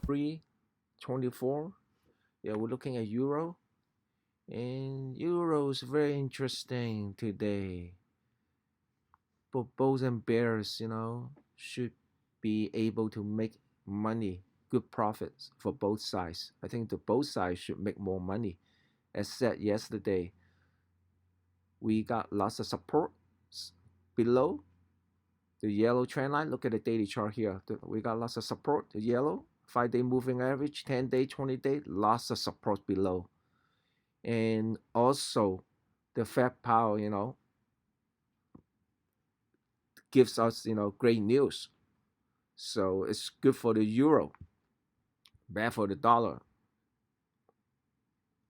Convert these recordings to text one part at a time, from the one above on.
3.24. Yeah, we're looking at euro, and euro is very interesting today. But bulls and bears, should be able to make money, good profits for both sides. I think the both sides should make more money. As said yesterday, we got lots of support below the yellow trend line. Look at the daily chart here. We got lots of support. The yellow 5-day moving average, 10-day, 20-day, lots of support below. And also the Fed Powell, gives us, great news. So it's good for the euro, bad for the dollar.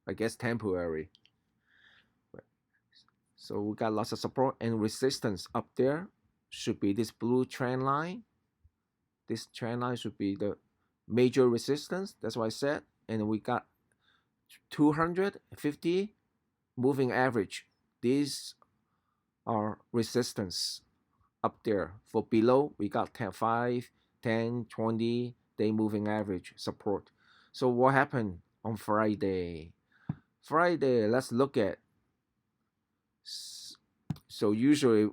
I guess temporary. So we got lots of support and resistance up there. Should be this blue trend line. This trend line should be the major resistance. That's what I said. And we got 250 moving average. These are resistance up there. For below, we got 10, 5, 10, 20 day moving average support. So what happened on Friday? Friday, let's look at. So usually,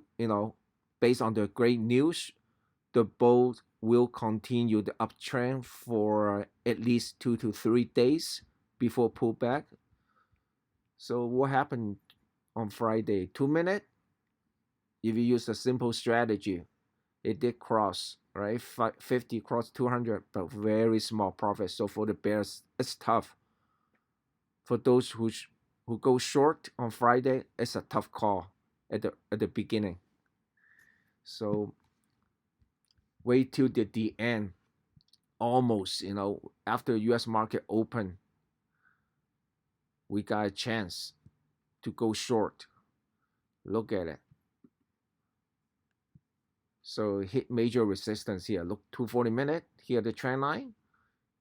based on the great news, the bull will continue the uptrend for at least 2 to 3 days before pullback. So what happened on Friday? 2 minute. If you use a simple strategy, it did cross, right? 50 cross 200, but very small profit. So for the bears, it's tough. For those who go short on Friday, it's a tough call at the beginning. So wait till the end. Almost, after U.S. market open, we got a chance to go short. Look at it. So hit major resistance here. Look, 240 minute here, the trend line,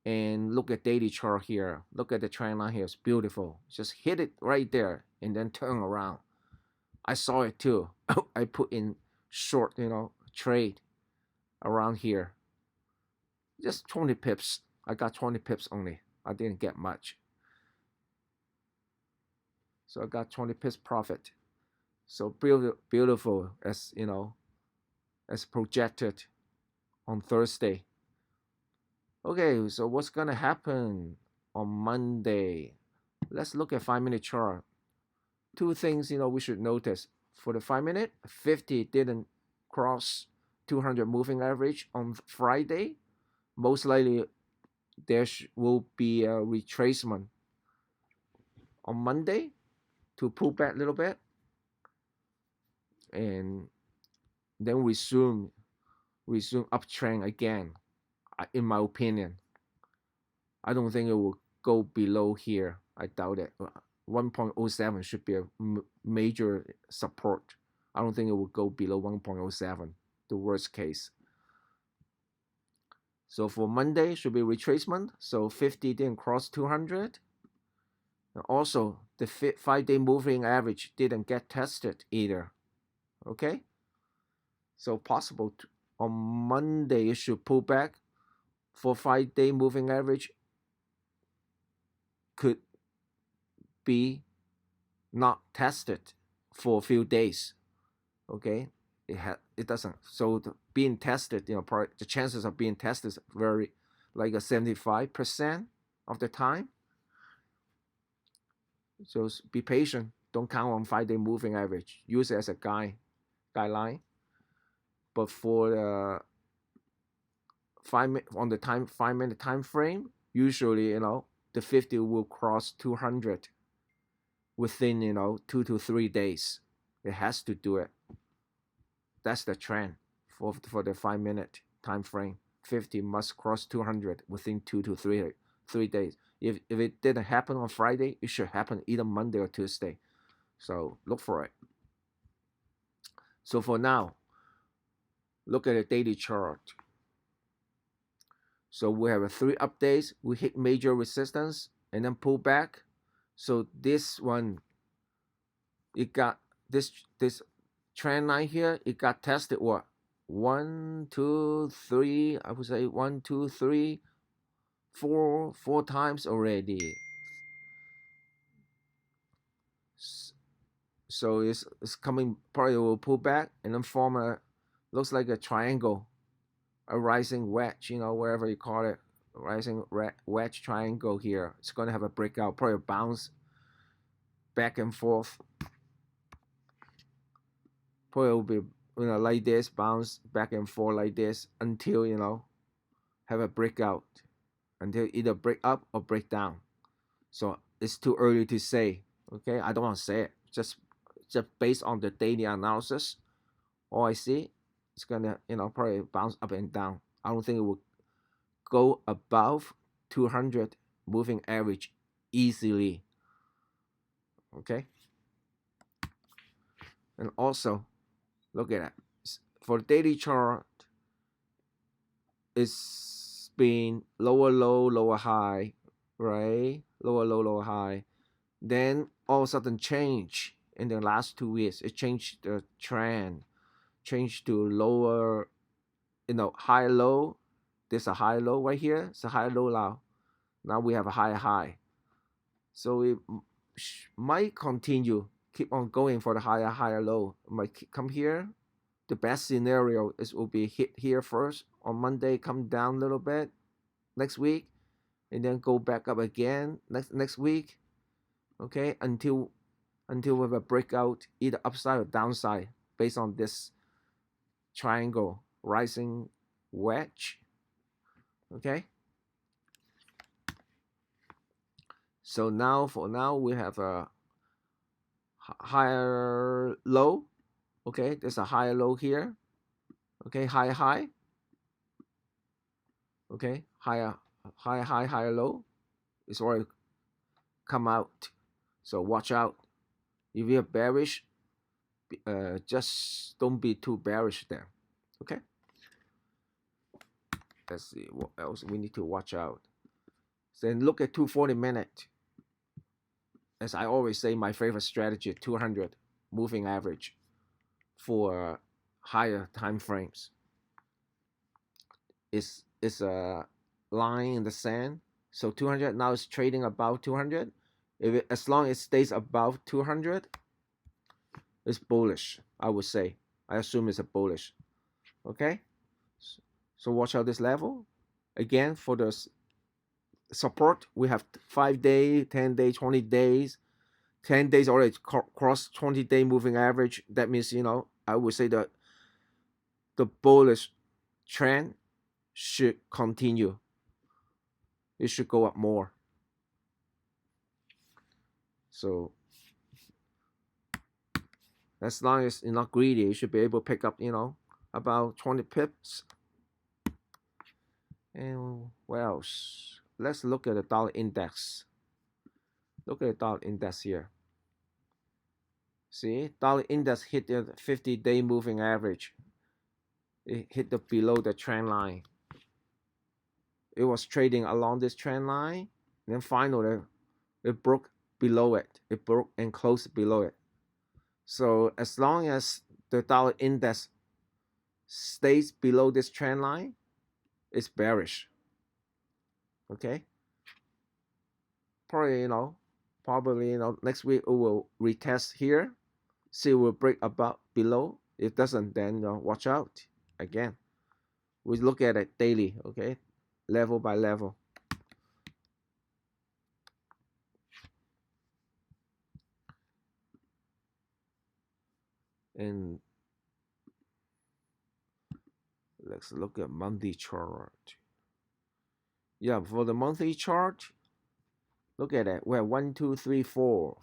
and look at daily chart here. Look at the trend line here. It's beautiful. Just hit it right there and then turn around. I saw it too. I put in short, trade around here. Just 20 pips. I got 20 pips only. I didn't get much. So I got 20 pips profit. So beautiful as, as projected on Thursday. Okay, so what's going to happen on Monday? Let's look at 5-minute chart. Two things, we should notice. For the 5-minute, 50 didn't cross 200 moving average on Friday. Most likely, there will be a retracement on Monday to pull back a little bit and then resume uptrend again. In my opinion, I don't think it will go below here. I doubt it. 1.07 should be a major support. I don't think it will go below 1.07, the worst case. So for Monday, should be retracement. So 50 didn't cross 200. And also, the 5-day moving average didn't get tested either. Okay? So possible on Monday, it should pull back. For 5-day moving average could be not tested for a few days. Okay, it doesn't. So being tested, the chances of being tested is very like a 75% of the time. So be patient. Don't count on 5-day moving average. Use it as a guideline. But for the 5-minute time frame, usually the 50 will cross 200 within 2 to 3 days. It has to do it. That's the trend for the 5-minute time frame. 50 must cross 200 within 2 to 3 days. If it didn't happen on Friday, it should happen either Monday or Tuesday. So look for it. So for now, look at the daily chart. So we have 3 updates. We hit major resistance and then pull back. So this one, it got this trend line here. It got tested what? 1, 2, 3. I would say 1, 2, 3, four times already. So it's coming, probably will pull back and then form a, looks like a triangle, a rising wedge, wherever you call it, rising wedge triangle here. It's going to have a breakout, probably bounce back and forth. Probably will be like this, bounce back and forth like this until have a breakout, until either break up or break down. So it's too early to say. Okay, I don't want to say it. Just based on the daily analysis, all I see, it's gonna probably bounce up and down. I don't think it will go above 200 moving average easily. Okay, and also look at that. For the daily chart, it's been lower low, lower high, right? Lower low, lower high. Then all of a sudden change in the last 2 weeks. It changed the trend, changed to lower, high low. There's a high low right here. It's a high low now. Now we have a high high. So it might continue, keep on going for the higher low. It might come here. The best scenario is will be hit here first on Monday, come down a little bit next week, and then go back up again next week. Okay, until we have a breakout, either upside or downside, based on this triangle rising wedge. Okay, so for now we have a higher low. Okay, there's a higher low here. Okay, high. Okay, higher low. It's already come out. So watch out. If you're bearish, just don't be too bearish there. Okay. Let's see what else we need to watch out. Then look at 240 minute. As I always say, my favorite strategy, 200 moving average for higher time frames. It's a line in the sand. So 200 now is trading above 200. As long as it stays above 200, it's bullish, I would say. I assume it's a bullish. Okay? So watch out this level. Again, for the support, we have 5 day, 10 day, 20 days. 10 days already cross 20-day moving average. That means, I would say that the bullish trend should continue. It should go up more. So as long as you're not greedy, you should be able to pick up, about 20 pips. And what else? Let's look at the dollar index. Look at the dollar index here. See, dollar index hit the 50-day moving average. It hit below the trend line. It was trading along this trend line. Then finally, it broke below it. It broke and closed below it. So as long as the dollar index stays below this trend line, it's bearish. Okay. Probably, next week it will retest here. See, it will break above below. If it doesn't, then watch out again. We look at it daily. Okay, level by level. And let's look at monthly chart. Yeah, for the monthly chart, look at it. We have 1, 2, 3, 4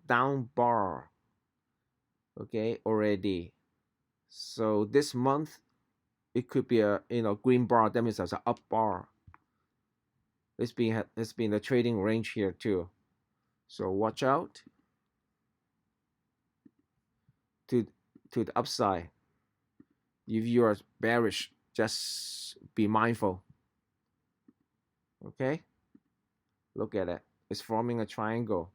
down bar. Okay, already. So this month, it could be a green bar. That means there's an up bar. It's been a trading range here too. So watch out to the upside. If you are bearish, just be mindful. Okay, look at it. It's forming a triangle.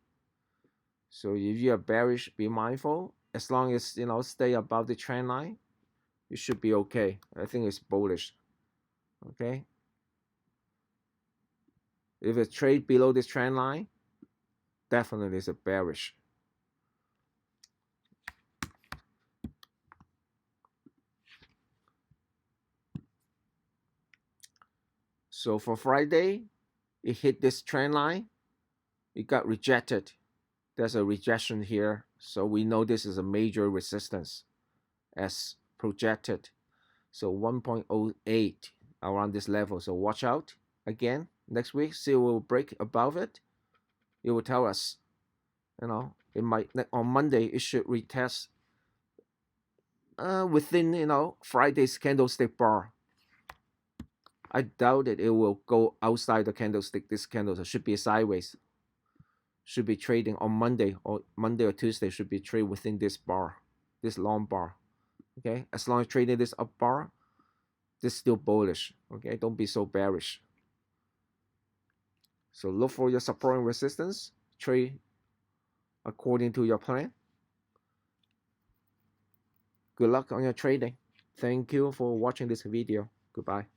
So if you are bearish, be mindful. As long as stay above the trend line, you should be okay. I think it's bullish. Okay. If it trade below this trend line, definitely is a bearish. So for Friday, it hit this trend line. It got rejected. There's a rejection here. So we know this is a major resistance as projected. So 1.08 around this level. So watch out again next week. See, it will break above it. It will tell us, it might, on Monday, it should retest within, Friday's candlestick bar. I doubt it will go outside the candlestick. This candle should be sideways. Should be trading on Monday or Tuesday, should be trade within this bar, this long bar. Okay, as long as trading this up bar, this is still bullish. Okay, don't be so bearish. So look for your support and resistance. Trade according to your plan. Good luck on your trading. Thank you for watching this video. Goodbye.